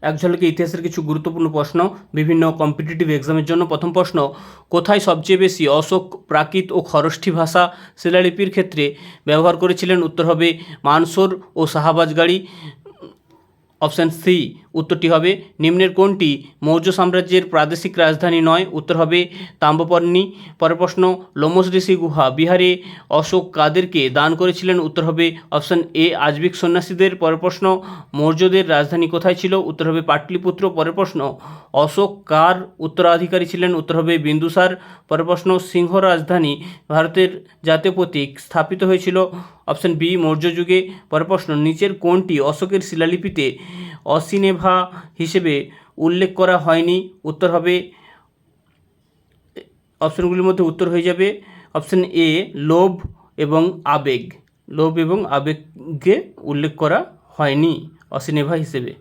এক ঝলকে ইতিহাসের কিছু গুরুত্বপূর্ণ প্রশ্ন বিভিন্ন কম্পিটিটিভ এক্সামের জন্য। প্রথম প্রশ্ন, কোথায় সবচেয়ে বেশি অশোক প্রাকৃত ও খরষ্ঠী ভাষা শিলালিপির ক্ষেত্রে ব্যবহার করেছিলেন? উত্তর হবে মানসোর ও শাহবাজগাড়ি। অপশান সি উত্তরটি হবে। নিম্নের কোনটি মৌর্য সাম্রাজ্যের প্রাদেশিক রাজধানী নয়? উত্তর হবে তাম্রপর্ণী। পরের প্রশ্ন, লোমস ঋষি গুহা বিহারে অশোক কাদেরকে দান করেছিলেন? উত্তর হবে অপশান এ আজবিক সন্ন্যাসীদের। পরের প্রশ্ন, মৌর্যদের রাজধানী কোথায় ছিল? উত্তর হবে পাটলিপুত্র। পরের প্রশ্ন, অশোক কার উত্তরাধিকারী ছিলেন? উত্তর হবে বিন্দুসার। পরের প্রশ্ন, সিংহ রাজধানী ভারতের জাতীয় প্রতীক স্থাপিত হয়েছিল? অপশান বি মৌর্য যুগে। পরের প্রশ্ন, নিচের কোনটি অশোকের শিলালিপিতে অসিনেভা হিসেবে উল্লেখ করা হয়নি? উত্তর হবে, অপশানগুলির মধ্যে উত্তর হয়ে যাবে অপশান এ লোভ এবং আবেগ। লোভ এবং আবেগকে উল্লেখ করা হয়নি অসিনেভা হিসেবে।